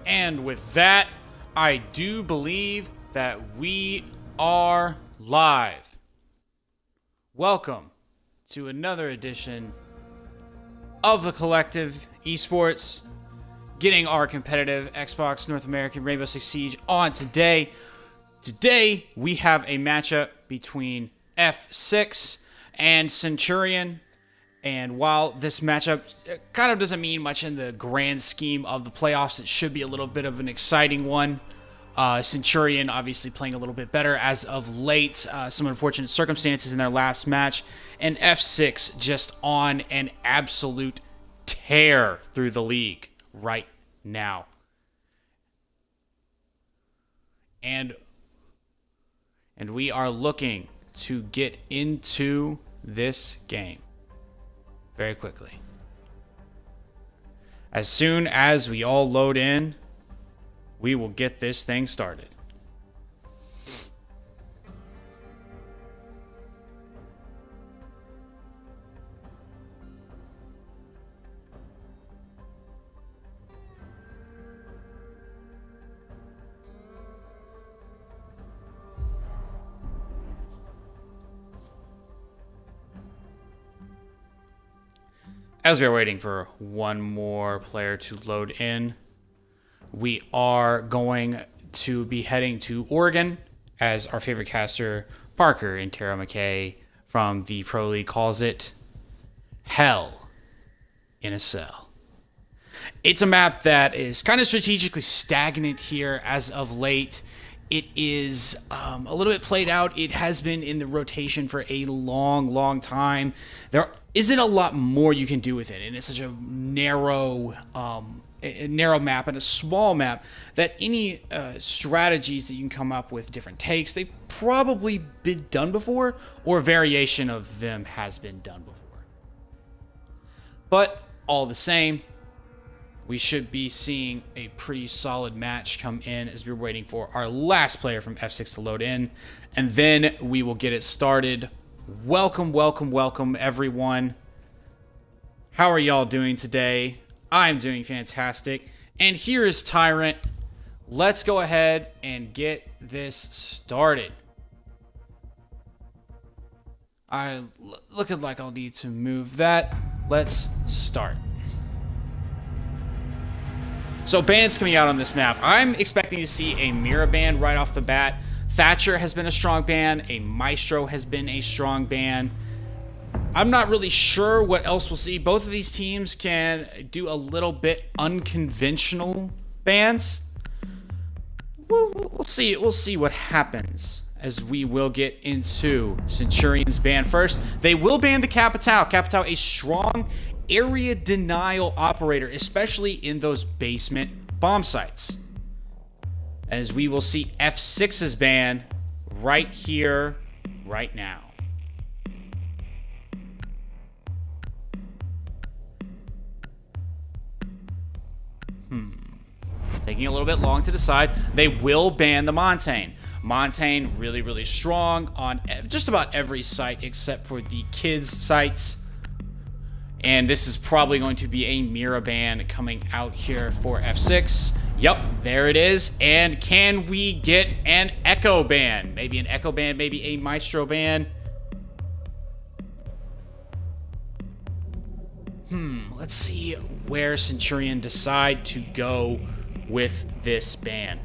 And with that, I do believe that we are live. Welcome to another edition of the Collective eSports, getting our competitive Xbox North American Rainbow Six Siege on today. Today, we have a matchup between F6 and Centurion. And while this matchup kind of doesn't mean much in the grand scheme of the playoffs, it should be a little bit of an exciting one. Centurion obviously playing a little bit better as of late. Some unfortunate circumstances in their last match. And F6 just on an absolute tear through the league right now. And we are looking to get into this game very quickly. As soon as we all load in, we will get this thing started. As we are waiting for one more player to load in, we are going to be heading to Oregon, as our favorite caster, Parker and Tara McKay from the Pro League calls it, Hell in a Cell. It's a map that is kind of strategically stagnant here as of late. It is a little bit played out. It has been in the rotation for a long time. There isn't a lot more you can do with it, and it's such a narrow map and a small map that any strategies that you can come up with, different takes, they've probably been done before, or a variation of them has been done before. But all the same, we should be seeing a pretty solid match come in as we're waiting for our last player from F6 to load in, and then we will get it started. Welcome everyone. How are y'all doing today? I'm doing fantastic. And here is Tyrant. Let's go ahead and get this started. Looking like I'll need to move that. Let's start. So bans coming out on this map. I'm expecting to see a Mira ban right off the bat. Thatcher has been a strong ban. A Maestro has been a strong ban. I'm not really sure what else we'll see. Both of these teams can do a little bit unconventional bans. We'll see. We'll see what happens as we will get into Centurion's ban first. They will ban the Capitao. Capitao, a strong area denial operator, especially in those basement bomb sites. As we will see F6's ban right here, right now. Taking a little bit long to decide. They will ban the Montaigne. Montaigne really strong on just about every site except for the kids sites. And this is probably going to be a Mira ban coming out here for F6. Yep, there it is. And can we get an Echo ban? Maybe an Echo ban, maybe a Maestro ban. Let's see where Centurion decide to go with this ban.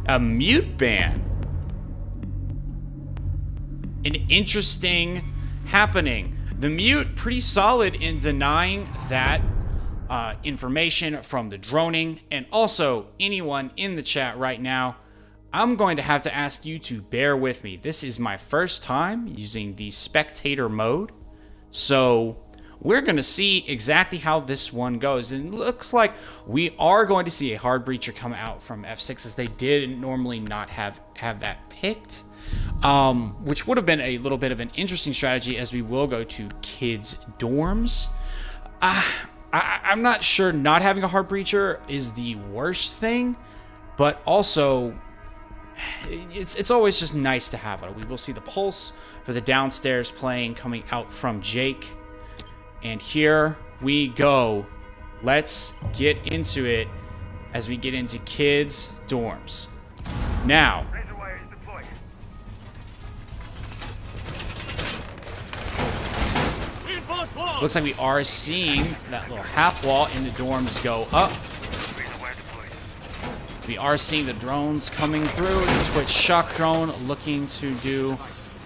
A mute ban. An interesting happening. The mute pretty solid in denying that information from the droning. And also, anyone in the chat right now, I'm going to have to ask you to bear with me. This is my first time using the spectator mode. So we're going to see exactly how this one goes. And it looks like we are going to see a hard breacher come out from F6, as they did normally not have that picked. Which would have been a little bit of an interesting strategy, as we will go to kids' dorms. I'm not sure not having a hard breacher is the worst thing, but also it's always just nice to have it. We will see the pulse for the downstairs playing coming out from Jake. And here we go. Let's get into it as we get into kids' dorms. Now, looks like we are seeing that little half wall in the dorms go up. We are seeing the drones coming through. The Twitch shock drone looking to do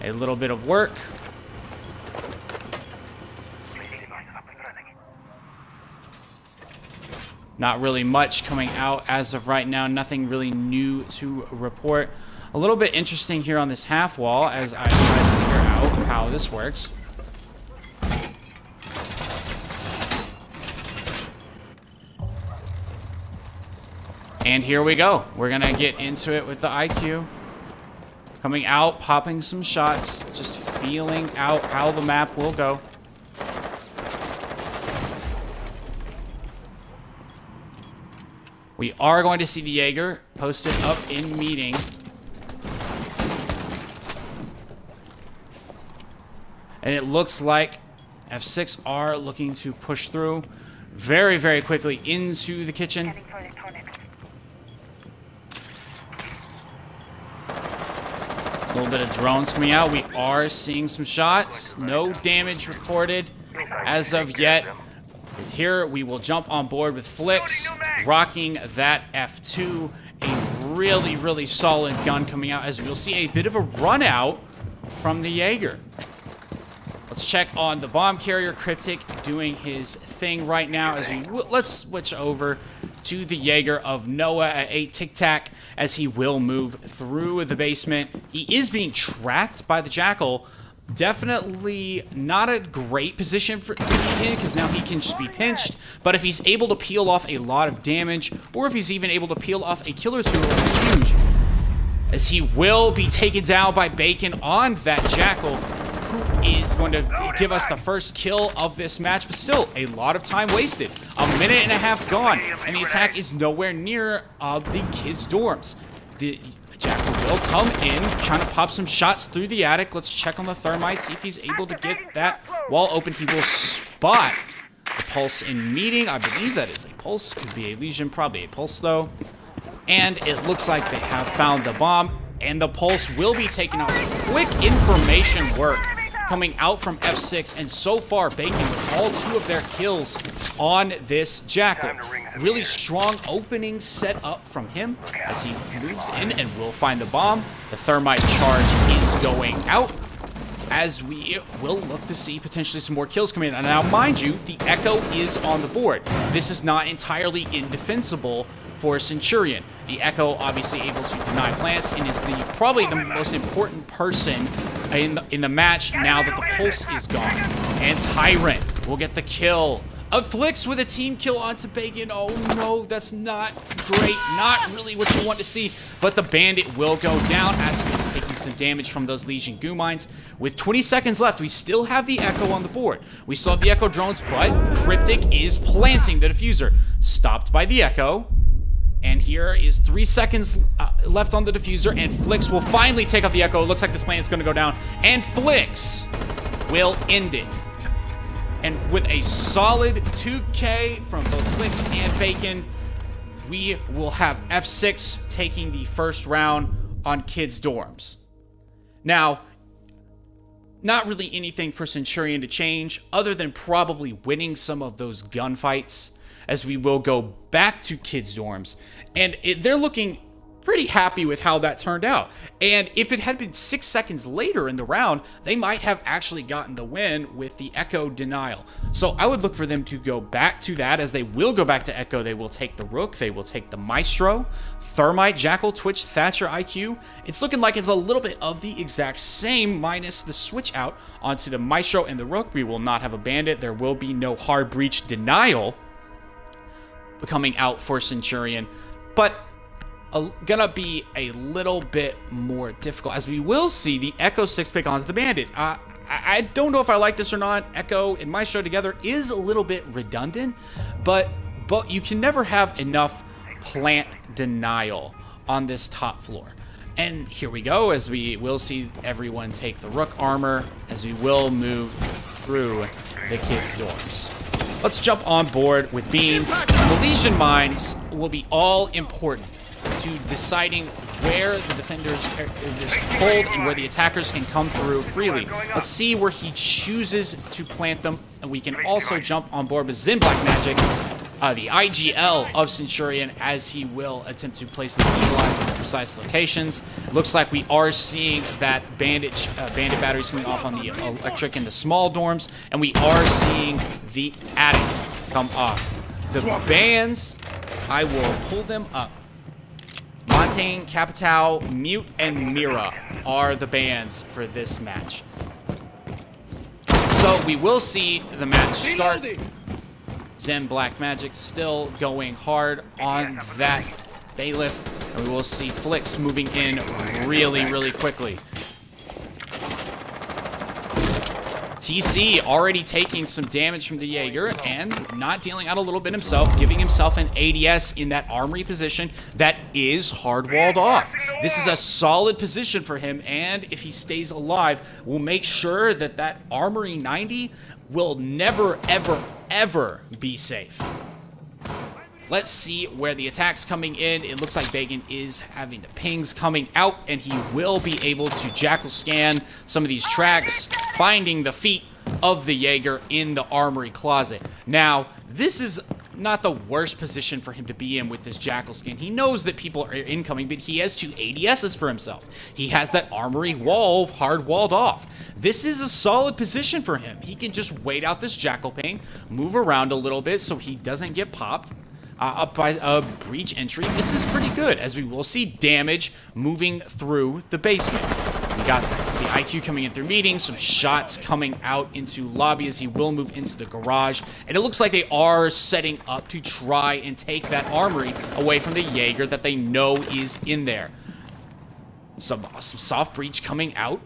a little bit of work. Not really much coming out as of right now. Nothing really new to report. A little bit interesting here on this half wall as I try to figure out how this works. And here we go. We're going to get into it with the IQ. Coming out, popping some shots, just feeling out how the map will go. We are going to see the Jaeger posted up in meeting. And it looks like F6 are looking to push through very, very quickly into the kitchen. A little bit of drones coming out. We are seeing some shots. No damage recorded as of yet. Here we will jump on board with Flix, rocking that F2. A really, really solid gun coming out as we'll see a bit of a run out from the Jaeger. Let's check on the bomb carrier. Cryptic doing his thing right now as let's switch over to the Jaeger of Noah at a tic-tac as he will move through the basement. He is being tracked by the Jackal. Definitely not a great position to be in because now he can just be pinched. But if he's able to peel off a lot of damage, or if he's even able to peel off a killer's tool, huge. As he will be taken down by Bacon on that Jackal, who is going to give us the first kill of this match. But still, a lot of time wasted. A minute and a half gone, and the attack is nowhere near the kids' dorms. The Jackal will come in, trying to pop some shots through the attic. Let's check on the thermite, see if he's able to get that wall open. He will spot the pulse in meeting. I believe that is a pulse. Could be a lesion, probably a pulse though. And it looks like they have found the bomb, and the pulse will be taken out. So quick information work coming out from F6, and so far Bacon with all 2 of their kills on this Jackal. Really strong opening set up from him as he moves in and will find the bomb. The thermite charge is going out as we will look to see potentially some more kills coming in. And now, mind you, the Echo is on the board. This is not entirely indefensible for Centurion. The Echo obviously able to deny plants and is probably the most important person in the match now that the pulse is gone. And Tyrant will get the kill. Flix with a team kill onto Bacon. Oh no, that's not great. Not really what you want to see. But the Bandit will go down as he's taking some damage from those Legion goo mines. With 20 seconds left, we still have the Echo on the board. We still have the Echo drones, but Cryptic is planting the diffuser. Stopped by the Echo. And here is 3 seconds left on the diffuser, and Flix will finally take out the Echo. It looks like this plan is going to go down, and Flix will end it. And with a solid 2K from both Flix and Bacon, we will have F6 taking the first round on kids' dorms. Now, not really anything for Centurion to change, other than probably winning some of those gunfights, as we will go back to kids' dorms. And they're looking pretty happy with how that turned out. And if it had been 6 seconds later in the round, they might have actually gotten the win with the Echo denial. So I would look for them to go back to that, as they will go back to Echo. They will take the Rook, they will take the Maestro, Thermite, Jackal, Twitch, Thatcher, IQ. It's looking like it's a little bit of the exact same, minus the switch out onto the Maestro and the Rook. We will not have a Bandit. There will be no hard breach denial coming out for Centurion, but gonna be a little bit more difficult, as we will see the Echo 6 pick onto the Bandit. I don't know if I like this or not. Echo and Maestro together is a little bit redundant, but you can never have enough plant denial on this top floor. And here we go, as we will see everyone take the Rook armor, as we will move through the kids' dorms. Let's jump on board with Beans. The Legion mines will be all important to deciding where the defenders is hold and where the attackers can come through freely. Let's see where he chooses to plant them, and we can also jump on board with Zen Black Magic, the IGL of Centurion, as he will attempt to place his eagles in precise locations. Looks like we are seeing that bandit batteries coming off on the electric in the small dorms, and we are seeing the attic come off. The bands, I will pull them up. Montaigne, Capitao, Mute, and Mira are the bans for this match. So we will see the match start. Zen Black Magic still going hard on that Bailiff, and we will see Flicks moving in really, really quickly. TC already taking some damage from the Jaeger and not dealing out a little bit himself, giving himself an ADS in that armory position that is hard-walled off. This is a solid position for him, and if he stays alive, we'll make sure that that armory 90 will never, ever, ever be safe. Let's see where the attack's coming in. It looks like Bacon is having the pings coming out, and he will be able to jackal scan some of these tracks, finding the feet of the Jaeger in the armory closet. Now, this is not the worst position for him to be in with this jackal scan. He knows that people are incoming, but he has 2 ADSs for himself. He has that armory wall hard-walled off. This is a solid position for him. He can just wait out this jackal ping, move around a little bit so he doesn't get popped up by a breach entry. This is pretty good, as we will see damage moving through the basement. We got the IQ coming in through meeting, some shots coming out into lobby as he will move into the garage, and it looks like they are setting up to try and take that armory away from the Jaeger that they know is in there. Some soft breach coming out,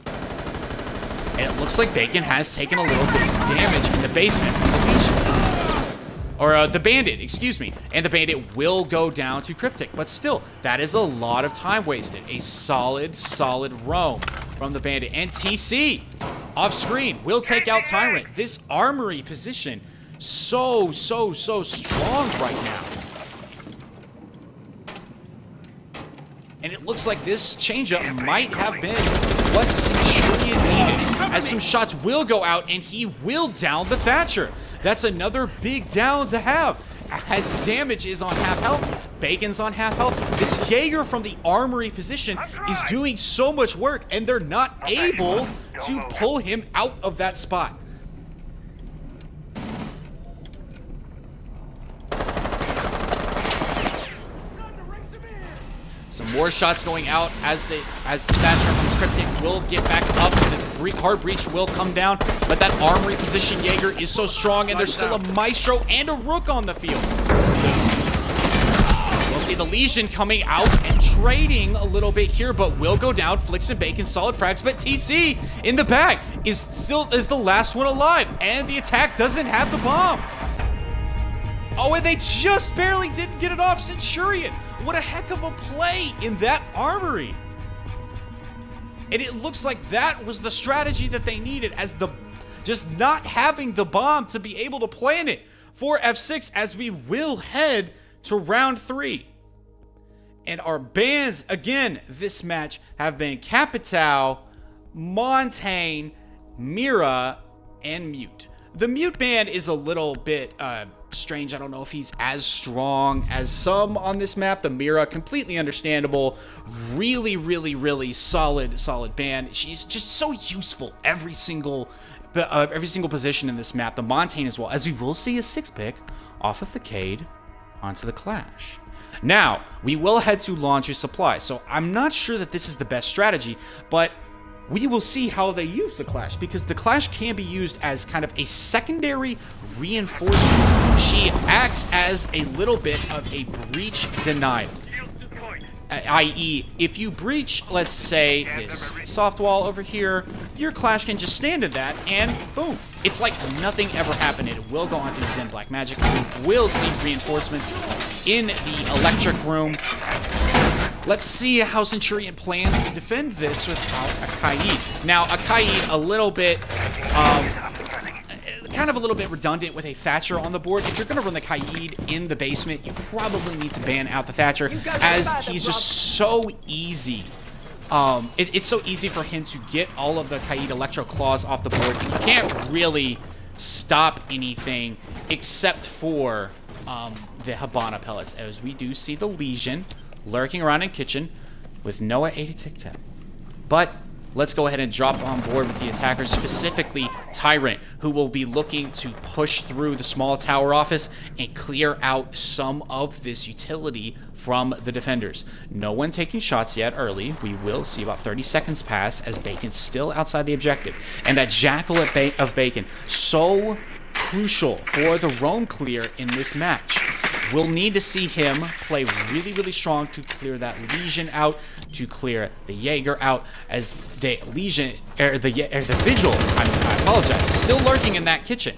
and it looks like Bacon has taken a little bit of damage in the basement from the Legion. Or the Bandit, excuse me. And the Bandit will go down to Cryptic. But still, that is a lot of time wasted. A solid, solid roam from the Bandit. And TC, off screen, will take out Tyrant. This armory position, so strong right now. And it looks like this changeup might have been what Centurion needed, as some shots will go out, and he will down the Thatcher. That's another big down to have, as damage is on half health, Bacon's on half health. This Jaeger from the armory position is doing so much work, and they're not able to pull him out of that spot. Some more shots going out as the Thatcher from the Cryptic will get back up, and the hard breach will come down, but that armory position Jaeger is so strong, and there's still a Maestro and a Rook on the field. We'll see the Legion coming out and trading a little bit here, but will go down. Flicks and Bacon, solid frags, but TC in the back is the last one alive, and the attack doesn't have the bomb. Oh, and they just barely didn't get it off Centurion. What a heck of a play in that armory. And it looks like that was the strategy that they needed, as just not having the bomb to be able to plan it for F6, as we will head to round 3. And our bans, again, this match have been Capitao, Montaigne, Mira, and Mute. The Mute band is a little bit strange. I don't know if he's as strong as some on this map. The Mira, completely understandable. Really solid band. She's just so useful every single position in this map. The Montaigne as well, as we will see a 6-pick off of the Cade onto the Clash. Now, we will head to Laundry Supply, so I'm not sure that this is the best strategy, but we will see how they use the Clash, because the Clash can be used as kind of a secondary reinforcement. She acts as a little bit of a breach denial. I.e., if you breach, let's say, this soft wall over here, your Clash can just stand in that, and boom. It's like nothing ever happened. It will go on to Zen Black Magic. We will see reinforcements in the electric room. Let's see how Centurion plans to defend this without a Kaid. Now, a Kaid a little bit, kind of a little bit redundant with a Thatcher on the board. If you're going to run the Kaid in the basement, you probably need to ban out the Thatcher, as he's just so easy. It's so easy for him to get all of the Kaid Electro Claws off the board. You can't really stop anything except for the Hibana pellets, as we do see the Legion lurking around in kitchen with Noah 80 Tic Tac. But let's go ahead and drop on board with the attackers, specifically Tyrant, who will be looking to push through the small tower office and clear out some of this utility from the defenders. No one taking shots yet early. We will see about 30 seconds pass as Bacon's still outside the objective. And that Jackal of Bacon, so crucial for the roam clear in this match. We'll need to see him play really, really strong to clear that Legion out, to clear the Jaeger out, as the Legion, or the Vigil, I apologize, still lurking in that kitchen.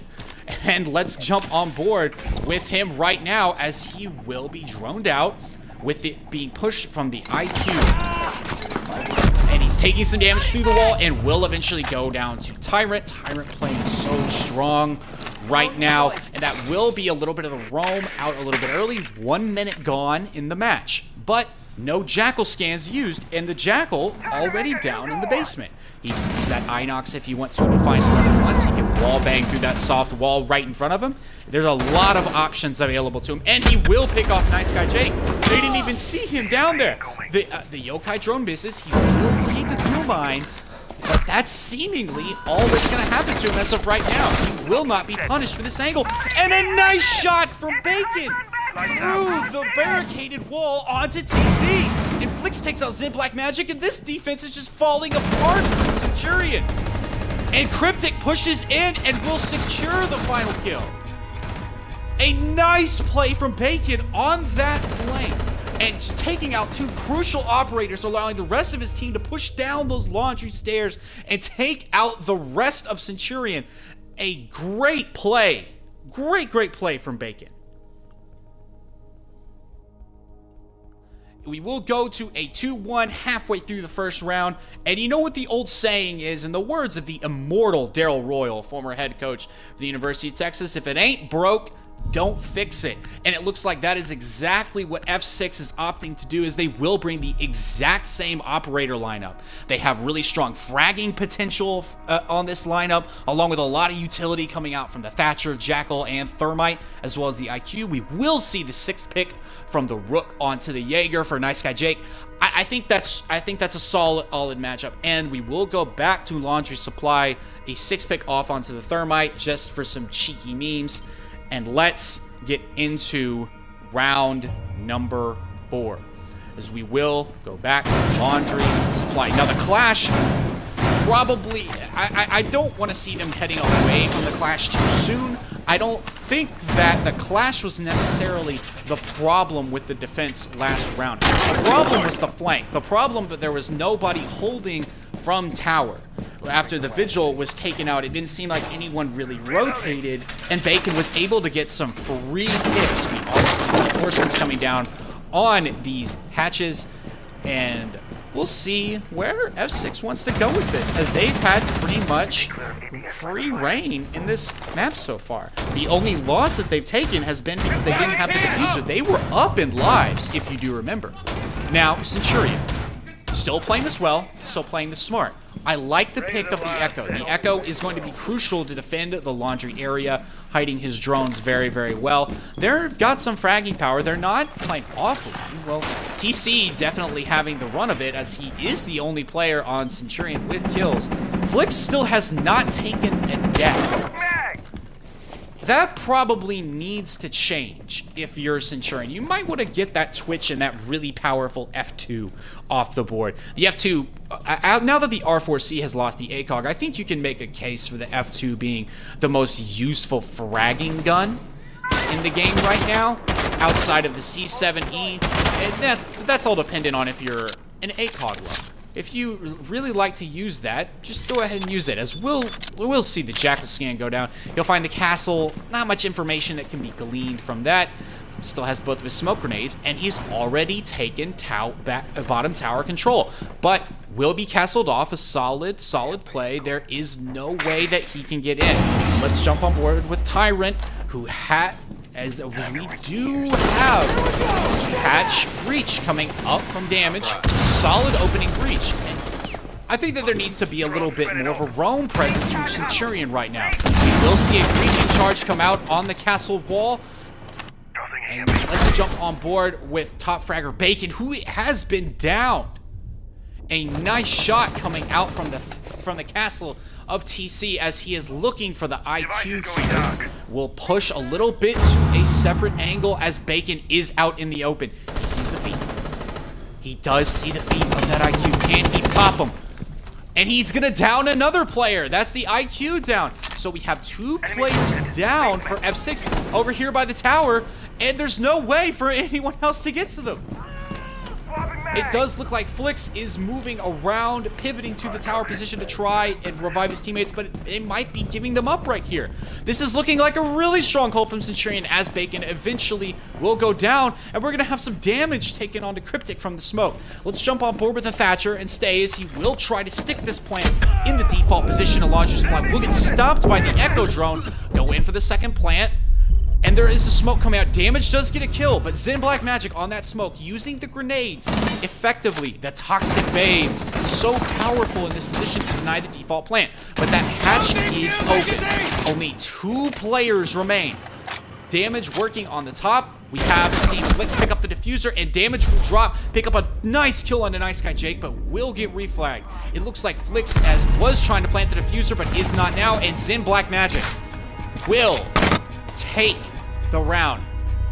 And let's jump on board with him right now, as he will be droned out with it being pushed from the IQ. And he's taking some damage through the wall and will eventually go down to Tyrant. Tyrant playing so strong right now, and that will be a little bit of the roam out a little bit early. 1 minute gone in the match, but no Jackal scans used, and the Jackal already down in the basement. He can use that Inox if he wants to find whoever he wants. He can wall bang through that soft wall right in front of him. There's a lot of options available to him, and he will pick off Nice Guy Jake. They didn't even see him down there. The Yokai drone misses. He will take a Ghoul Mine, but that's seemingly all that's going to happen to him as of right now. He will not be punished for this angle. And a nice shot from Bacon through the barricaded wall onto TC. And Flix takes out Zen Black Magic, and this defense is just falling apart for the Centurion. And Cryptic pushes in and will secure the final kill. A nice play from Bacon on that flank, and taking out two crucial operators, allowing the rest of his team to push down those laundry stairs and take out the rest of Centurion. A great play. Great play from Bacon. We will go to a 2-1 halfway through the first round. And you know what the old saying is, in the words of the immortal Darryl Royal, former head coach of the University of Texas: if it ain't broke, don't fix it. And it looks like that is exactly what F6 is opting to do, as they will bring the exact same operator lineup. They have really strong fragging potential on this lineup, along with a lot of utility coming out from the Thatcher, Jackal, and Thermite, as well as the IQ. We will see the 6th pick from the Rook onto the Jaeger for Nice Guy Jake. I think that's a solid matchup, and we will go back to Laundry Supply, a 6th pick off onto the Thermite, just for some cheeky memes. And let's get into round number 4, as we will go back to Laundry Supply. Now, the Clash, probably, I don't want to see them heading away from the Clash too soon. I don't think that the Clash was necessarily the problem with the defense last round. The problem was the flank. The problem that there was nobody holding from tower. After the Vigil was taken out, it didn't seem like anyone really rotated, and Bacon was able to get some free hits. We are seeing reinforcements coming down on these hatches, and we'll see where F6 wants to go with this, as they've had pretty much free reign in this map so far. The only loss that they've taken has been because they didn't have the diffuser. They were up in lives, if you do remember. Now, Centurion, still playing this well, still playing this smart. I like the pick of the Echo. The Echo is going to be crucial to defend the laundry area, hiding his drones very well. They've got some fragging power. They're not playing awfully well. TC definitely having the run of it, as he is the only player on Centurion with kills. Flix still has not taken a death. That probably needs to change if you're Centurion. You might want to get that Twitch and that really powerful F2 off the board. The F2, now that the R4C has lost the ACOG, I think you can make a case for the F2 being the most useful fragging gun in the game right now, outside of the C7E. And that's all dependent on if you're an ACOG lover. If you really like to use that, just go ahead and use it, as we'll see the Jackal scan go down. You'll find the castle, not much information that can be gleaned from that. Still has both of his smoke grenades, and he's already taken bottom tower control. But will be castled off. A solid play. There is no way that he can get in. Let's jump on board with Tyrant, who as we do have patch breach coming up from damage. Solid opening breach. And I think that there needs to be a little bit more of a roam presence from Centurion right now. We will see a breaching charge come out on the castle wall. And let's jump on board with top fragger Bacon, who has been down. A nice shot coming out from the castle of TC as he is looking for the IQ here. We'll push a little bit to a separate angle as Bacon is out in the open. He sees the feet. He does see the feet of that IQ. Can he pop him? And he's gonna down another player. That's the IQ down. So we have 2 players down for F6 over here by the tower, and there's no way for anyone else to get to them. It does look like Flix is moving around, pivoting to the tower position to try and revive his teammates, but it might be giving them up right here. This is looking like a really strong hold from Centurion as Bacon eventually will go down, and we're going to have some damage taken onto Cryptic from the smoke. Let's jump on board with the Thatcher and stay as he will try to stick this plant in the default position. A launcher's plant will get stopped by the Echo drone, go in for the second plant. And there is a smoke coming out. Damage does get a kill, but Zen Black Magic on that smoke, using the grenades effectively. The Toxic Babes, so powerful in this position to deny the default plant. But that hatch is open. Only 2 players remain. Damage working on the top. We have seen Flix pick up the diffuser, and Damage will drop, pick up a nice kill on the Nice Guy Jake, but will get reflagged. It looks like Flix was trying to plant the diffuser, but is not now, and Zen Black Magic will take the round,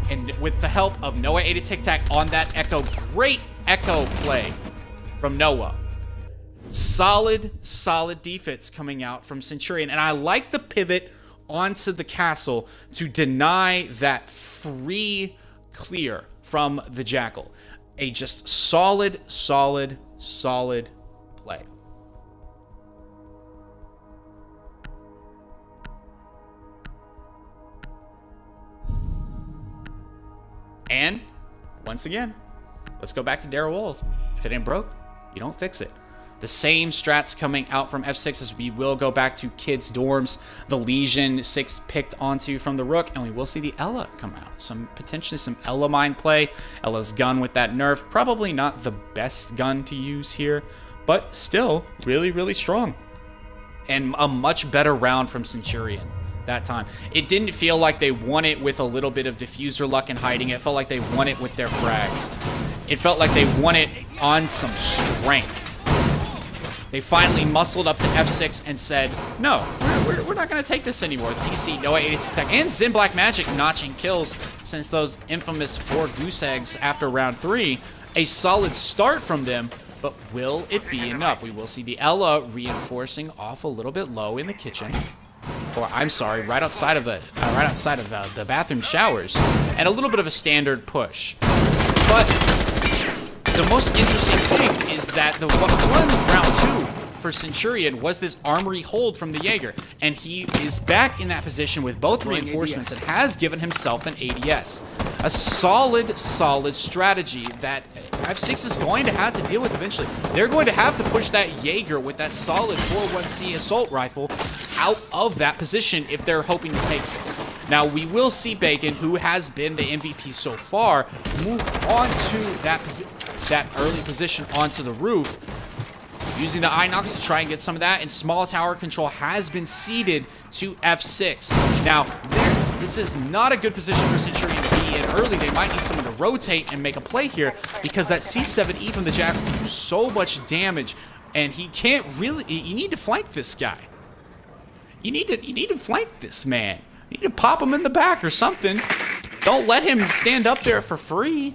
and with the help of Noah 8 Tic Tac on that Echo. Great Echo play from Noah. Solid defense coming out from Centurion, and I like the pivot onto the castle to deny that free clear from the Jackal. A just solid play. And once again, let's go back to Darrell Wolf. If it ain't broke, you don't fix it. The same strats coming out from F6 as we will go back to Kids Dorms. The Legion 6 picked onto from the Rook, and we will see the Ella come out. Potentially some Ella mine play. Ella's gun with that nerf, probably not the best gun to use here, but still really strong. And a much better round from Centurion that time. It didn't feel like they won it with a little bit of diffuser luck and hiding. It felt like they won it with their frags. It felt like they won it on some strength. They finally muscled up to F6 and said, no, we're not going to take this anymore. TC, Noah 8 Tic Tac, and Zen Black Magic notching kills since those infamous 4 goose eggs after round 3. A solid start from them, but will it be enough? We will see the Ella reinforcing off a little bit low in the kitchen. Or I'm sorry, right outside of the bathroom showers, and a little bit of a standard push. But the most interesting thing is that the one round 2 for Centurion was this armory hold from the Jaeger, and he is back in that position with both reinforcements and has given himself an ADS. A solid strategy that F6 is going to have to deal with eventually. They're going to have to push that Jaeger with that solid 4.1C assault rifle out of that position if they're hoping to take this. Now, we will see Bacon, who has been the MVP so far, move on to that early position onto the roof, using the Inox to try and get some of that, and small tower control has been ceded to F6. Now, this is not a good position for Centurion to be in early. They might need someone to rotate and make a play here, because that C7E from the Jackal can do so much damage, and he can't really. You need to flank this guy. You need to flank this man. You need to pop him in the back or something. Don't let him stand up there for free.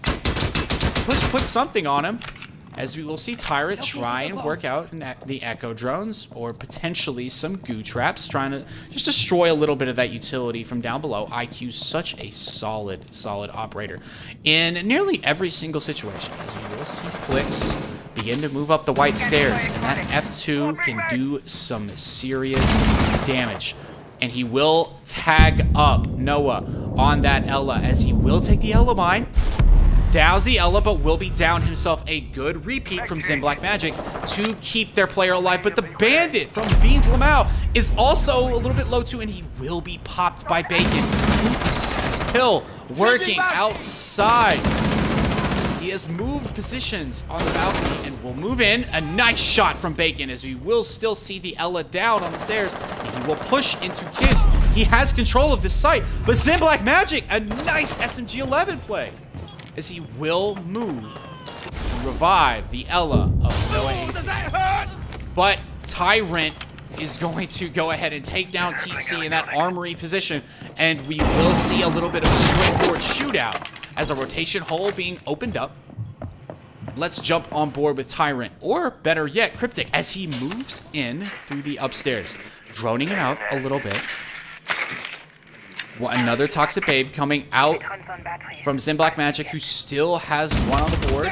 Put something on him. As we will see Tyrant try and work out the Echo drones, or potentially some goo traps, trying to just destroy a little bit of that utility from down below. IQ's such a solid operator in nearly every single situation. As we will see Flix begin to move up the white stairs, and that F2 can do some serious damage. And he will tag up Noah on that Ella, as he will take the Ella mine. Downs the Ella, but will be down himself. A good repeat from Zen Black Magic to keep their player alive. But the Bandit from Beans Lamau is also a little bit low too, and he will be popped by Bacon, who is still working outside. He has moved positions on the balcony and will move in. A nice shot from Bacon, as we will still see the Ella down on the stairs, and he will push into Kids. He has control of this site, but Zen Black Magic, a nice SMG-11 play, as he will move to revive the Ella of Noah. Does that hurt? But Tyrant is going to go ahead and take down TC in that armory position, and we will see a little bit of straightforward shootout as a rotation hole being opened up. Let's jump on board with Tyrant, or better yet, Cryptic, as he moves in through the upstairs, droning it out a little bit. Well, another Toxic Babe coming out from Zen Black Magic, who still has one on the board.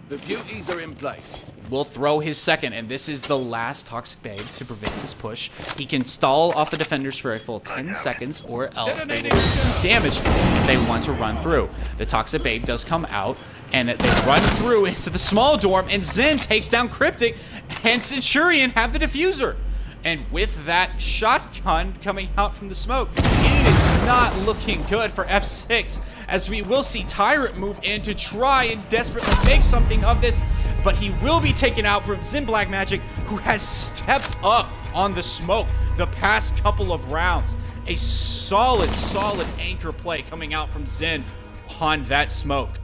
The beauties are in place. Will throw his second, and this is the last Toxic Babe to prevent this push. He can stall off the defenders for a full 10 seconds, or else they will do some damage if they want to run through. The Toxic Babe does come out, and they run through into the small dorm, and Zen takes down Cryptic, and Centurion have the diffuser. And with that shotgun coming out from the smoke, it is not looking good for F6, as we will see Tyrant move in to try and desperately make something of this, but he will be taken out from Zen Black Magic, who has stepped up on the smoke the past couple of rounds. A solid anchor play coming out from Zen on that smoke.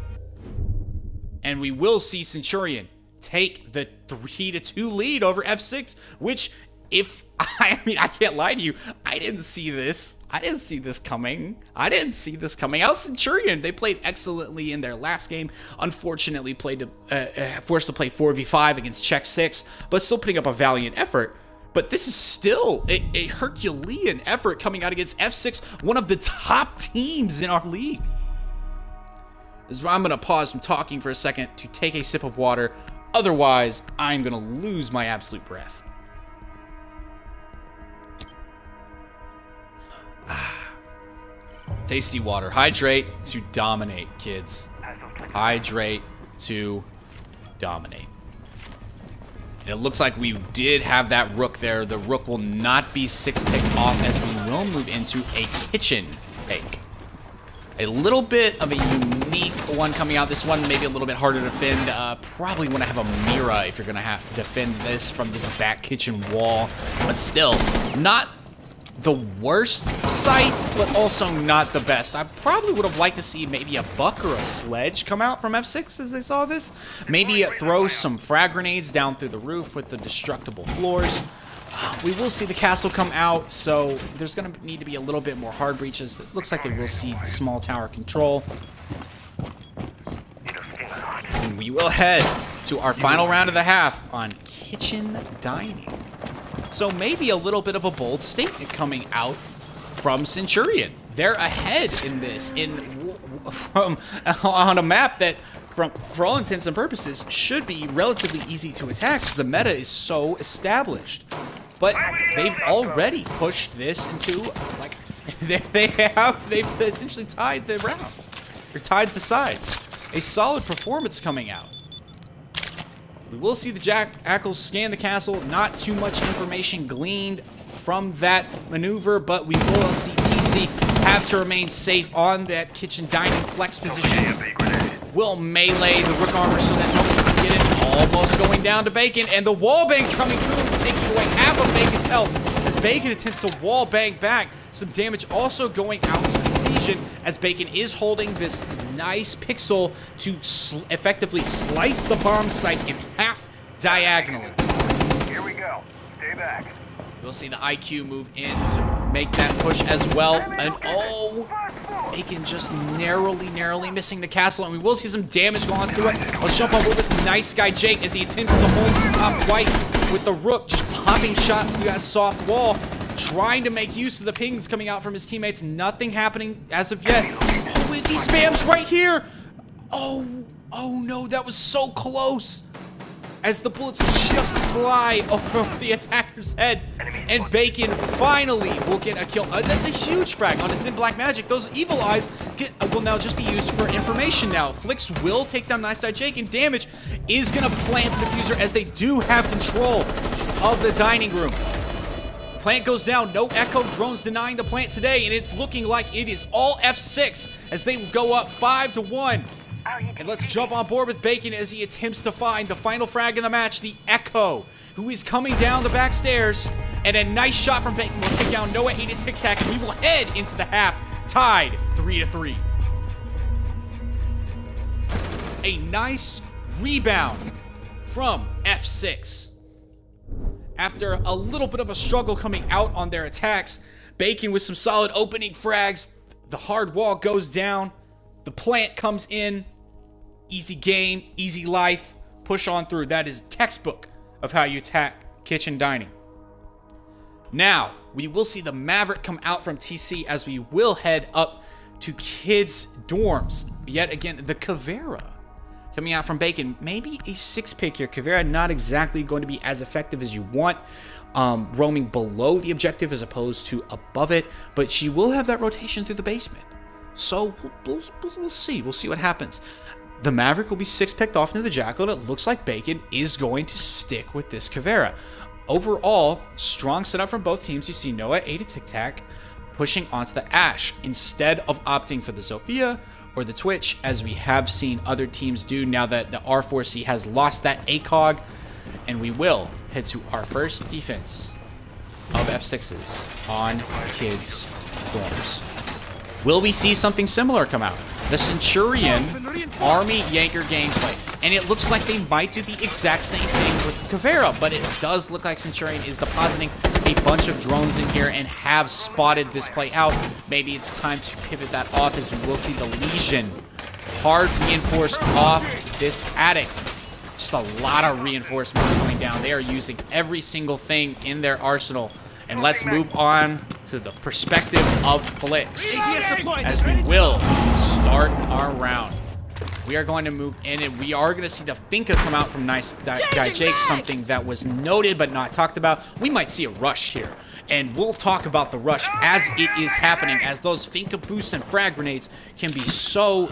And we will see Centurion take the 3-2 lead over F6, which, I can't lie to you, I didn't see this. I didn't see this coming. Out Centurion, they played excellently in their last game. Unfortunately, forced to play 4v5 against Czech 6, but still putting up a valiant effort. But this is still a Herculean effort coming out against F6, one of the top teams in our league. This is where I'm going to pause from talking for a second to take a sip of water. Otherwise, I'm going to lose my absolute breath. Tasty water. Hydrate to dominate, kids. Hydrate to dominate. And it looks like we did have that rook there. The rook will not be 6-tick off, as we will move into a kitchen take. A little bit of a unique one coming out. This one maybe a little bit harder to defend. Probably want to have a Mira if you're going to have to defend this from this back kitchen wall. But still, not the worst sight, but also not the best. I probably would have liked to see maybe a buck or a sledge come out from F6 as they saw this. Maybe throw some frag grenades down through the roof with the destructible floors. We will see the castle come out, so there's going to need to be a little bit more hard breaches. It looks like they will see small tower control. And we will head to our final round of the half on kitchen dining. So maybe a little bit of a bold statement coming out from Centurion. They're ahead in this, on a map that, for all intents and purposes, should be relatively easy to attack, because the meta is so established. But they've already pushed this into, like, they've essentially tied the round. They're tied the side. A solid performance coming out. We will see the Jackals scan the castle. Not too much information gleaned from that maneuver, but we will see TC have to remain safe on that kitchen dining flex position. Will melee the rook armor so that nobody can get it. Almost going down to Bacon, and the wall bang's coming through, taking away half of Bacon's health as Bacon attempts to wall bang back. Some damage also going out to the Legion, as Bacon is holding this nice pixel to effectively slice the bomb site in half diagonally. Here we go. Stay back. We'll see the IQ move in to make that push as well. And oh, Bacon just narrowly missing the castle, and we will see some damage going through it. Let's jump on board with Nice Guy Jake as he attempts to hold his top white with the rook, just popping shots through that soft wall, trying to make use of the pings coming out from his teammates. Nothing happening as of yet. Oh, and he spams right here. Oh no, that was so close. as the bullets just fly over the attacker's head. And Bacon finally will get a kill. That's a huge frag on his in Black Magic. Those evil eyes will now just be used for information now. Flicks will take down Nice Guy Jake, and Damage is going to plant the diffuser as they do have control of the dining room. Plant goes down. No Echo drones denying the plant today, and it's looking like it is all F6 as they go up 5-1. And let's jump on board with Bacon as he attempts to find the final frag in the match, the Echo, who is coming down the back stairs. And a nice shot from Bacon will take down Noah 8 Tic Tac, and we will head into the half, tied 3-3. A nice rebound from F6. After a little bit of a struggle coming out on their attacks, Bacon with some solid opening frags, the hard wall goes down, the plant comes in, easy game, easy life, push on through. That is textbook of how you attack kitchen dining. Now, we will see the Maverick come out from TC as we will head up to kids' dorms. Yet again, the Caveira coming out from Bacon. Maybe a 6-pick here. Caveira not exactly going to be as effective as you want, roaming below the objective as opposed to above it, but she will have that rotation through the basement. So we'll see. We'll see what happens. The Maverick will be 6-picked off into the Jackal, and it looks like Bacon is going to stick with this Caveira. Overall, strong setup from both teams. You see Noah 8 Tic Tac pushing onto the Ash instead of opting for the Zofia or the Twitch, as we have seen other teams do now that the R4C has lost that ACOG. And we will head to our first defense of F6s on kids' dorms. Will we see something similar come out? The Centurion Army Jaeger gameplay. And it looks like they might do the exact same thing with Caveira, but it does look like Centurion is depositing a bunch of drones in here and have spotted this play out. Maybe it's time to pivot that off, as we will see the Legion hard reinforced off this attic. Just a lot of reinforcements coming down. They are using every single thing in their arsenal. And let's move on to the perspective of Flicks, as we will start our round. We are going to move in, and we are going to see the Finka come out from Nice Guy Jake, something that was noted but not talked about. We might see a rush here, and we'll talk about the rush as it is happening, as those Finka boosts and frag grenades can be so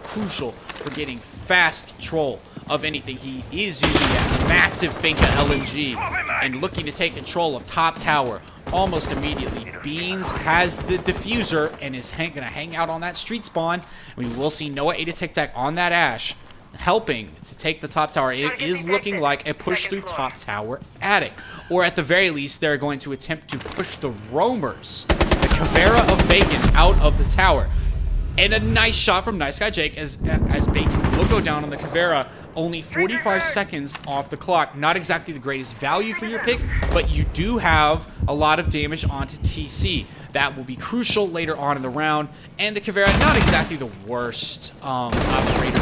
crucial for getting fast control of anything. He is using that massive Finka LMG and looking to take control of top tower almost immediately. Beans has the diffuser and is going to hang out on that street spawn. We will see Noah 8 Tic Tac on that Ash, helping to take the top tower. It is looking like a push through top tower attic, or at the very least, they're going to attempt to push the roamers, the Caveira of Bacon, out of the tower. And a nice shot from Nice Guy Jake as Bacon will go down on the Caveira. Only 45 seconds off the clock. Not exactly the greatest value for your pick, but you do have a lot of damage onto TC. That will be crucial later on in the round. And the Caveira, not exactly the worst operator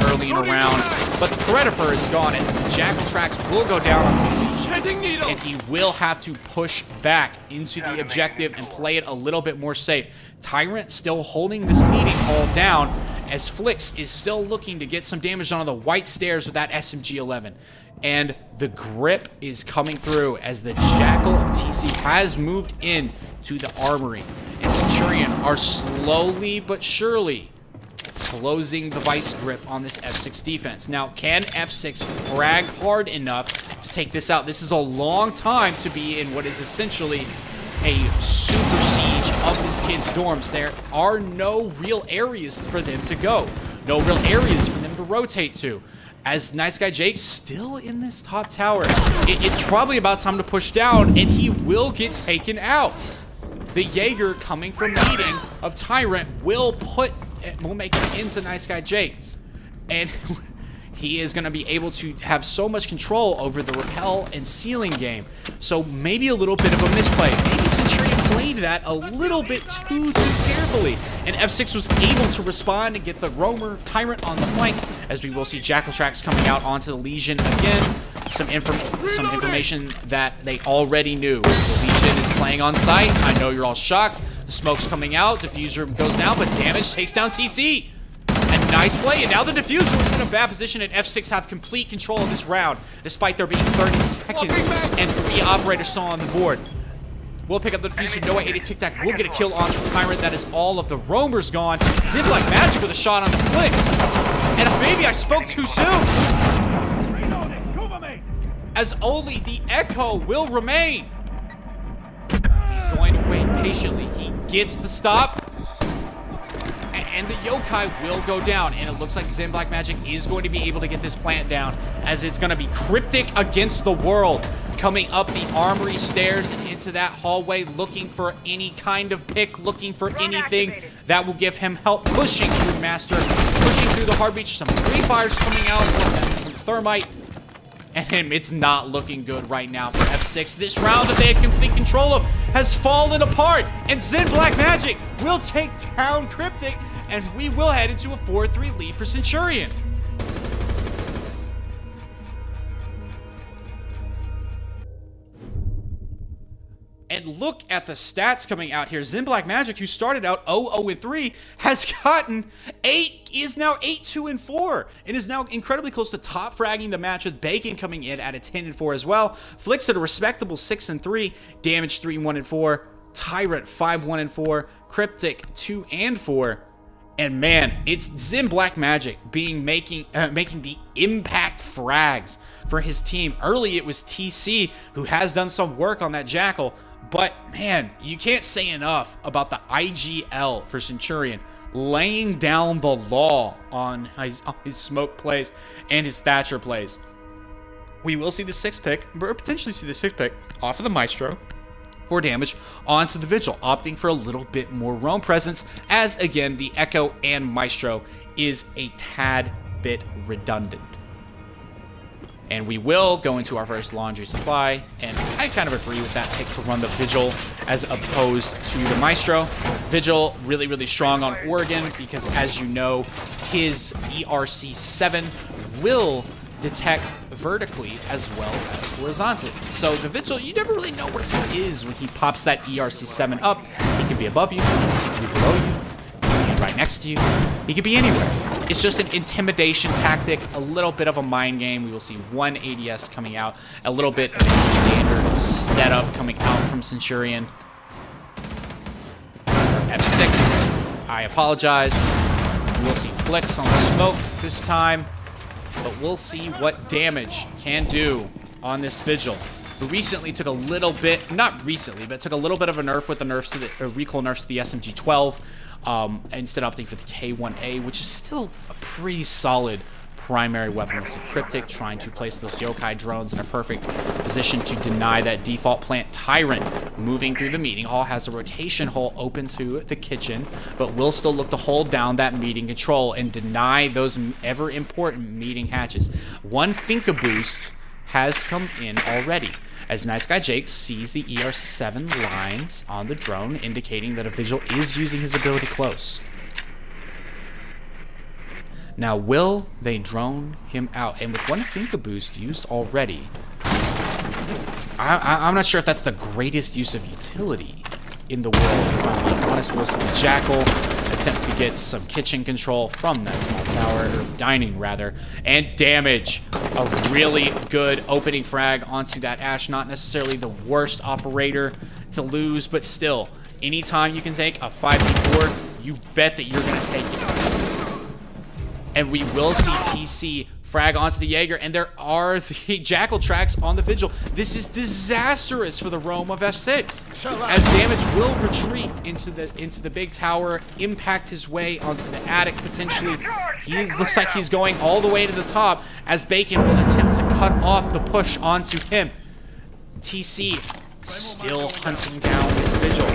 early in the round, but the Predator is gone as the Jackal tracks will go down onto the Legion, and he will have to push back into the objective and play it a little bit more safe. Tyrant still holding this meeting all down, as Flicks is still looking to get some damage on the white stairs with that SMG-11. And the grip is coming through as the Jackal of TC has moved in to the armory. And Centurion are slowly but surely closing the vice grip on this F6 defense. Now, can F6 frag hard enough to take this out? This is a long time to be in what is essentially a super siege of this kid's dorms. There are no real areas for them to go. No real areas for them to rotate to. As Nice Guy Jake's still in this top tower, it's probably about time to push down, and he will get taken out. The Jaeger coming from meeting of Tyrant will make it into Nice Guy Jake. And he is going to be able to have so much control over the rappel and ceiling game. So maybe a little bit of a misplay. Maybe Centurion played that a little bit too carefully. And F6 was able to respond and get the roamer Tyrant on the flank, as we will see Jackal tracks coming out onto the Legion again. Some information that they already knew. The Legion is playing on site. I know you're all shocked. The smoke's coming out. Diffuser goes down, but Damage takes down TC. A Nice play, and now the Diffuser is in a bad position, and F6 have complete control of this round, despite there being 30 seconds and 3 operators still on the board. We'll pick up the Diffuser. Noah 80 Tic Tac will get a kill on the Tyrant. That is all of the roamers gone. Zim Black Magic with a shot on the Flicks. And maybe I spoke too soon. As only the Echo will remain. He's going to wait patiently. He gets the stop. And the Yokai will go down. And it looks like Zim Black Magic is going to be able to get this plant down, as it's going to be Cryptic against the world. Coming up the armory stairs and into that hallway, looking for any kind of pick, looking for anything that will give him help, pushing through Master, pushing through the hard breach. Some pre-fires coming out from Thermite, and it's not looking good right now for F6. This round that they had complete control of has fallen apart, and Zim Black Magic will take down Cryptic, and we will head into a 4-3 lead for Centurion. And look at the stats coming out here. Zim Black Magic, who started out 0-0-3, has gotten is now 8-2-4, and is now incredibly close to top fragging the match, with Bacon coming in at a 10-4 as well. Flicks at a respectable 6-3, Damage 3-1-4, Tyrant 5-1-4, Cryptic 2-4. And man, it's Zim Black Magic making the impact frags for his team. Early it was TC, who has done some work on that Jackal. But man, you can't say enough about the IGL for Centurion laying down the law on his smoke plays and his Thatcher plays. We will see the 6th pick, or potentially see the 6th pick off of the Maestro for damage onto the Vigil, opting for a little bit more roam presence, as again the Echo and Maestro is a tad bit redundant. And we will go into our first laundry supply, and I kind of agree with that pick to run the Vigil as opposed to the Maestro. Vigil really, really strong on Oregon because, as you know, his ERC7 will detect vertically as well as horizontally. So the Vigil, you never really know where he is when he pops that ERC7 up. He can be above you, he can be below you, he can be right next to you, he could be anywhere. It's just an intimidation tactic, a little bit of a mind game. We will see one ADS coming out, a little bit of a standard setup coming out from Centurion. F6, I apologize. We'll see Flicks on the smoke this time, but we'll see what damage can do on this Vigil, who recently took a little bit, not recently, but took a little bit of a nerf with the nerfs to the recoil nerfs to the SMG-12. Instead opting for the K1A, which is still a pretty solid primary weapon. With Cryptic trying to place those Yokai drones in a perfect position to deny that default plant. Tyrant moving through the meeting hall, has a rotation hole open to the kitchen, but will still look to hold down that meeting control and deny those ever important meeting hatches. One Finka boost has come in already, as Nice Guy Jake sees the ERC7 lines on the drone, indicating that a Vigil is using his ability close. Now, will they drone him out? And with one Finka boost used already, I'm not sure if that's the greatest use of utility in the world. If I'm being honest, we'll see the Jackal attempt to get some kitchen control from that small tower, or dining rather, and damage. A really good opening frag onto that Ash. Not necessarily the worst operator to lose, but still, anytime you can take a 5v4, you bet that you're going to take it. And we will see TC frag onto the Jaeger, and there are the Jackal tracks on the Vigil. This is disastrous for the roam of F6, as damage will retreat into the big tower, impact his way onto the attic potentially. Looks like he's going all the way to the top, as Bacon will attempt to cut off the push onto him. TC still hunting down this Vigil.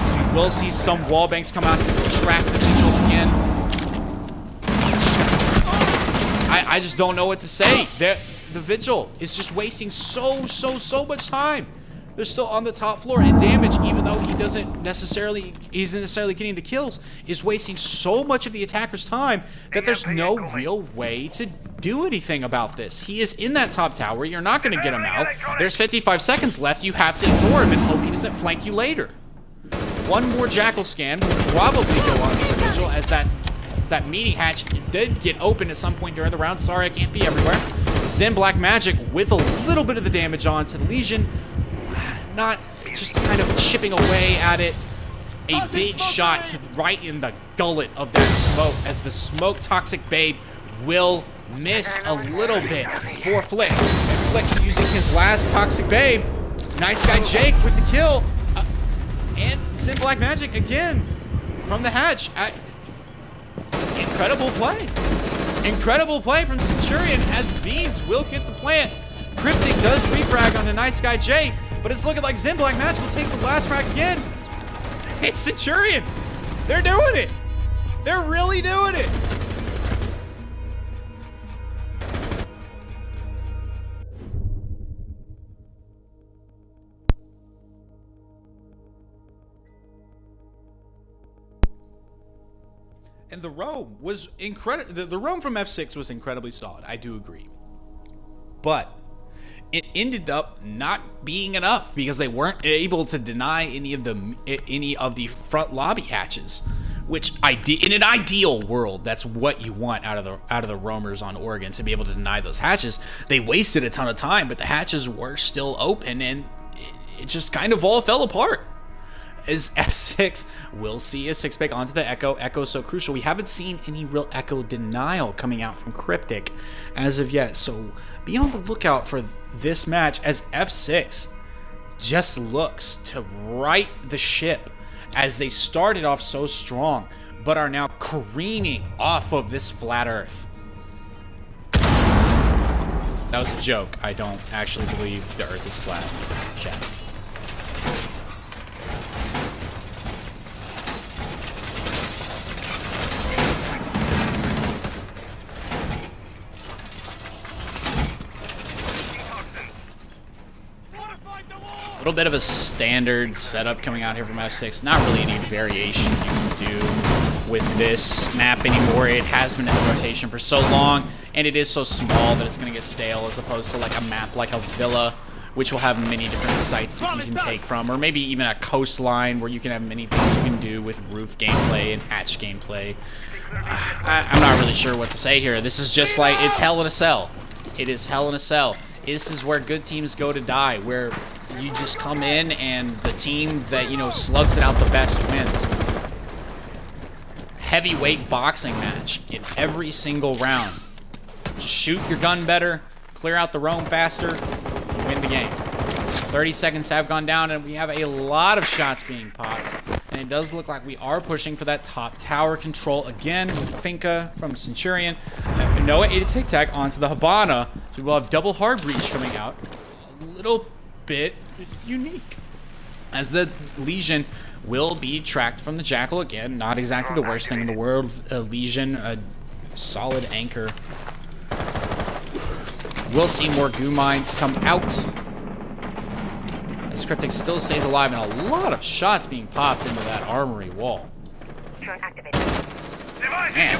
So we will see some wallbangs come out to track the Vigil again. I just don't know what to say. The Vigil is just wasting so much time. They're still on the top floor, and damage, even though he's not necessarily getting the kills, is wasting so much of the attacker's time that there's no real way to do anything about this. He is in that top tower. You're not going to get him out. There's 55 seconds left. You have to ignore him and hope he doesn't flank you later. One more Jackal scan will probably go on to the Vigil, as that that meeting hatch did get open at some point during the round. Sorry, I can't be everywhere. Zen Black Magic with a little bit of the damage onto the Legion. Not just kind of chipping away at it. A big shot right in the gullet of that smoke as the smoke toxic babe will miss a little bit for Flix. And Flix using his last toxic babe. Nice guy Jake with the kill. And Zen Black Magic again from the hatch. Incredible play. Incredible play from Centurion as Beans will get the plant. Cryptic does refrag on a nice guy Jake, but it's looking like Zen Black Magic will take the last frag again. It's Centurion. They're doing it. They're really doing it. And the roam was incredible. The roam from F6 was incredibly solid. I do agree. But it ended up not being enough because they weren't able to deny any of the front lobby hatches, which in an ideal world, that's what you want out of the roamers on Oregon, to be able to deny those hatches. They wasted a ton of time, but the hatches were still open, and it just kind of all fell apart. As F6 will see a 6-pick onto the Echo. Echo so crucial. We haven't seen any real Echo denial coming out from Cryptic as of yet, so be on the lookout for this match as F6 just looks to right the ship as they started off so strong but are now careening off of this flat earth. That was a joke. I don't actually believe the earth is flat. Chat. A little bit of a standard setup coming out here from F6. Not really any variation you can do with this map anymore. It has been in the rotation for so long, and it is so small that it's going to get stale, as opposed to like a map like a villa, which will have many different sites that you can take from, or maybe even a coastline where you can have many things you can do with roof gameplay and hatch gameplay. I'm not really sure what to say here. This is just like, it's Hell in a Cell. It is Hell in a Cell. This is where good teams go to die, where you just come in and the team that, you know, slugs it out the best wins. Heavyweight boxing match in every single round. Just shoot your gun better, clear out the roam faster, you win the game. 30 seconds have gone down, and we have a lot of shots being popped. And it does look like we are pushing for that top tower control again with Finka from Centurion. Noah 8 Tic Tac onto the Habana. So we will have double hard breach coming out. A little bit unique, as the Legion will be tracked from the Jackal again. Not exactly the worst thing in the world. Legion, a solid anchor. We'll see more goo mines come out as Cryptic still stays alive, and a lot of shots being popped into that armory wall. Man,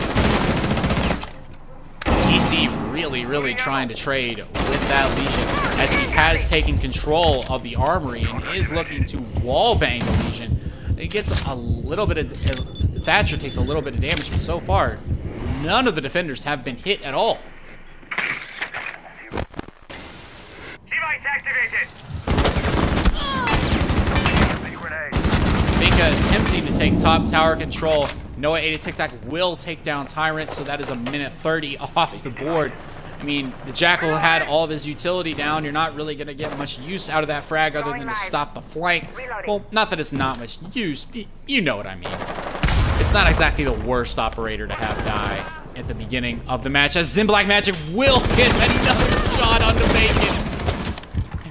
DC really trying to trade with that Legion, as he has taken control of the armory and is looking to wallbang the Legion. It gets a little bit of... Thatcher takes a little bit of damage, but so far, none of the defenders have been hit at all. Device activated. Finka is attempting to take top tower control. Noah 8 Tic Tac will take down Tyrant, so that is a minute 30 off the board. I mean, the Jackal had all of his utility down. You're not really going to get much use out of that frag other than to stop the flank. Well, not that it's not much use. You know what I mean. It's not exactly the worst operator to have die at the beginning of the match, as Zen Black Magic will get another shot on the bacon.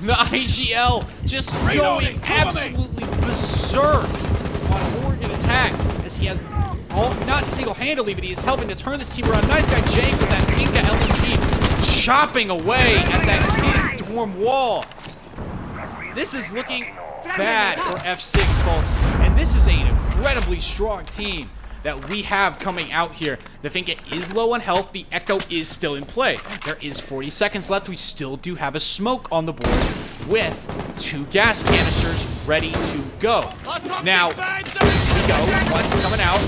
The IGL just going absolutely berserk on Oregon attack, as he has, not single-handedly, but he is helping to turn this team around. Nice guy Jake with that Finka LMG chopping away at that kid's dorm wall. This is looking bad for F6, folks, and this is an incredibly strong team that we have coming out here. The Finka is low on health. The Echo is still in play. There is 40 seconds left. We still do have a smoke on the board with 2 gas canisters ready to go. Now, here we go. One's coming out.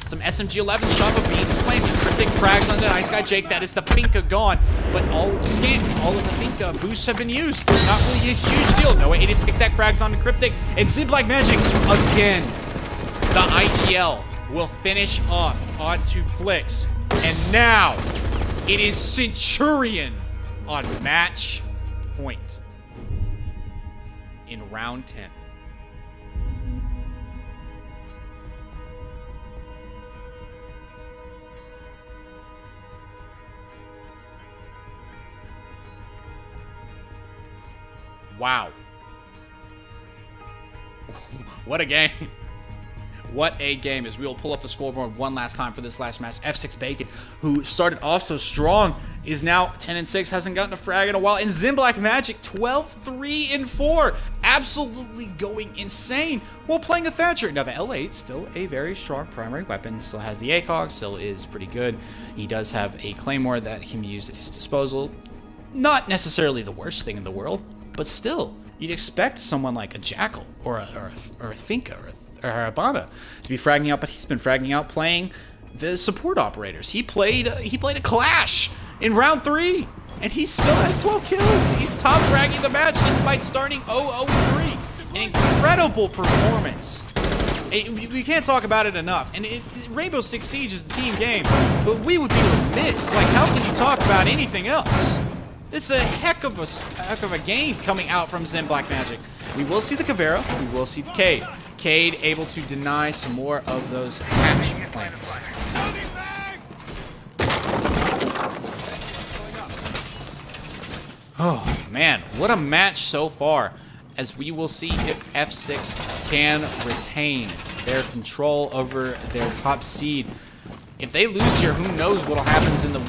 Some SMG-11 shot, but Beans is playing with Cryptic frags on the Nice Guy Jake. That is the Finka gone, but all of the Finka boosts have been used. Not really a huge deal. No way to take that frags onto Cryptic, and Zin Black Magic again. The IGL will finish off onto Flix, and now it is Centurion on match point in round 10. Wow. What a game. What a game, as we will pull up the scoreboard one last time for this last match. F6 Bacon, who started off so strong, is now 10-6, hasn't gotten a frag in a while. And Zin Black Magic, 12-3-4. Absolutely going insane while playing a Thatcher. Now, the L8, still a very strong primary weapon, still has the ACOG, still is pretty good. He does have a Claymore that he can use at his disposal. Not necessarily the worst thing in the world, but still, you'd expect someone like a Jackal or a Finka or a Habana to be fragging out, but he's been fragging out playing the support operators. He played a Clash in round 3, and he still has 12 kills. He's top fragging the match despite starting 0-0-3. An incredible performance. We can't talk about it enough. And Rainbow Six Siege is the team game, but we would be remiss. Like, how can you talk about anything else? It's a heck of a game coming out from Zin Black Magic. We will see the Caveira. We will see the Cade. Cade able to deny some more of those hatch plants. Oh, man. What a match so far. As we will see if F6 can retain their control over their top seed. If they lose here, who knows what'll happen in the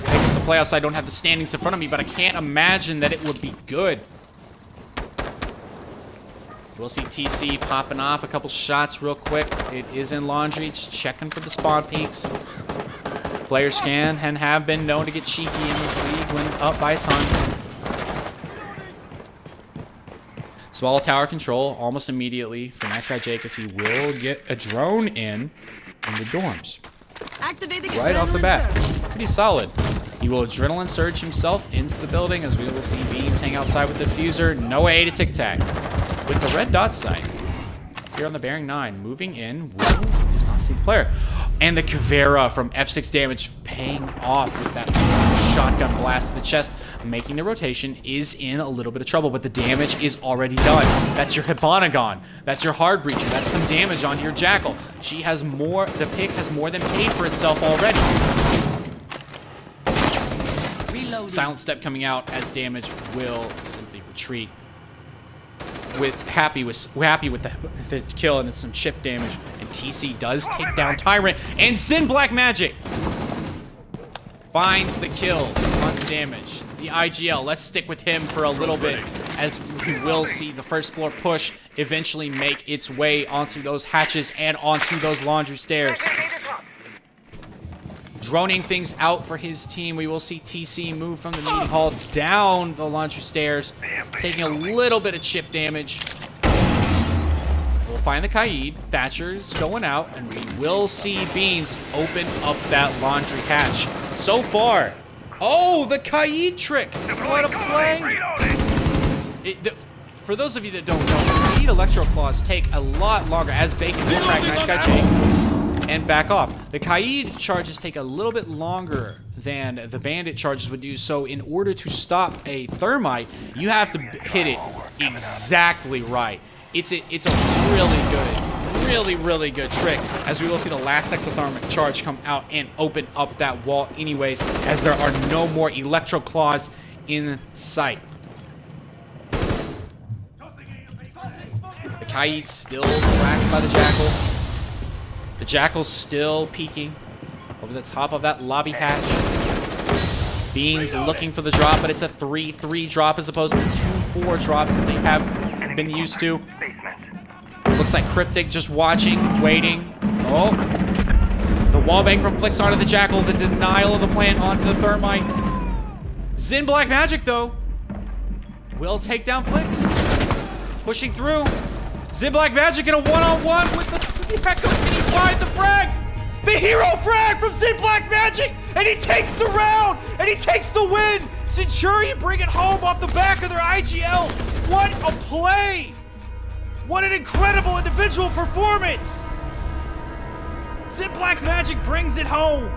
playoffs. I don't have the standings in front of me, but I can't imagine that it would be good. We'll see TC popping off a couple shots real quick. It is in laundry, just checking for the spawn peaks. Players can and have been known to get cheeky in this league when up by a ton. Small tower control almost immediately for Nice Guy Jake, as he will get a drone in the dorms. Right off the bat. Pretty solid. He will Adrenaline Surge himself into the building, as we will see Beans hang outside with the diffuser. No way to tic-tac. With the red dot sight here on the bearing 9, moving in, Will does not see the player. And the Caveira from F6 damage paying off with that shotgun blast to the chest, making the rotation, is in a little bit of trouble, but the damage is already done. That's your Hibana gone. That's your Hard Breacher. That's some damage on your Jackal. She has more, the pick has more than paid for itself already. Reloading. Silent Step coming out as damage will simply retreat. Happy with the kill, and it's some chip damage. And TC does take down Tyrant, and Zin Black Magic finds the kill onto damage. The IGL, let's stick with him for a little bit, as we will see the first floor push eventually make its way onto those hatches and onto those laundry stairs. Droning things out for his team. We will see TC move from the meeting hall down the laundry stairs, taking a little bit of chip damage. We'll find the Kaid. Thatcher's going out, and we will see Beans open up that laundry hatch. So far, oh, the Kaid trick! What a play! For those of you that don't know, Kaid Electro Claws take a lot longer, as Bacon will track Nice Guy Jake and back off. The Kaid charges take a little bit longer than the Bandit charges would do, so in order to stop a Thermite, you have to hit it exactly right. It's a really good trick, as we will see the last exothermic charge come out and open up that wall anyways, as there are no more Electro Claws in sight. The Kaid's still tracked by the Jackal. The Jackal's still peeking over the top of that lobby hatch. Beans looking for the drop, but it's a 3-3 drop as opposed to 2-4 drops that they have been used to. Looks like Cryptic just watching, waiting. Oh, the wallbang from Flix onto the Jackal, the denial of the plant onto the Thermite. Zin Black Magic, though, will take down Flix. Pushing through. Zin Black Magic in a one-on-one with the Echo. Can he find the frag? The hero frag from Sid Black Magic, and he takes the round, and he takes the win. Centurion bring it home off the back of their IGL. What a play! What an incredible individual performance! Sid Black Magic brings it home.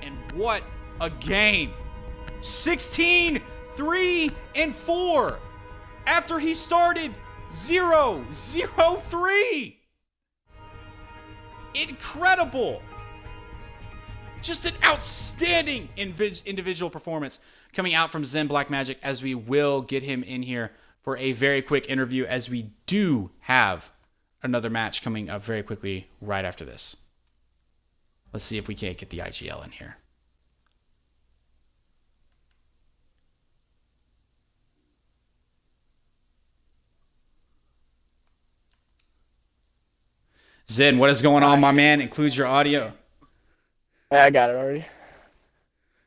And what a game. 16, 3, and 4. After he started 0, 0, 3. Incredible. Just an outstanding individual performance coming out from Zen Black Magic, as we will get him in here for a very quick interview, as we do have another match coming up very quickly right after this. Let's see if we can't get the IGL in here. Zen, what is going on, my man? Includes your audio. Yeah, I got it already.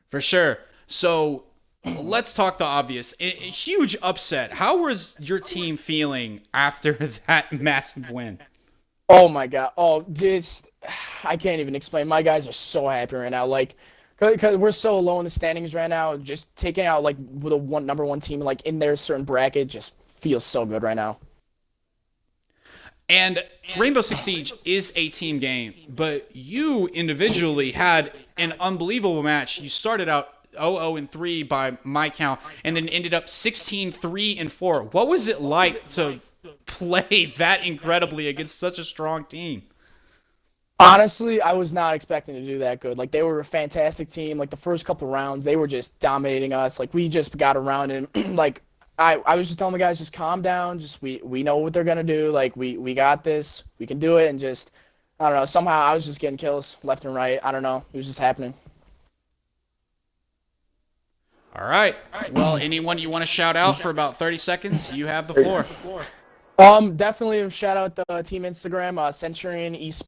For sure. So let's talk the obvious. A huge upset. How was your team feeling after that massive win? Oh my god. Oh, just I can't even explain. My guys are so happy right now. Like, cause we're so low in the standings right now. Just taking out like the number one team like in their certain bracket just feels so good right now. And Rainbow Six Siege is a team game, but you individually had an unbelievable match. You started out 0-3 by my count, and then ended up 16-3 and 4. What was it like to play that incredibly against such a strong team? Honestly, I was not expecting to do that good. Like, they were a fantastic team. Like, the first couple rounds, they were just dominating us. Like, we just got around and like I was just telling the guys, just calm down. Just we know what they're gonna do. Like we got this. We can do it. And just I don't know. Somehow I was just getting kills left and right. I don't know. It was just happening. All right. Well, anyone you want to shout out for about 30 seconds? You have the floor. Definitely shout out the team Instagram, Centurion eSports.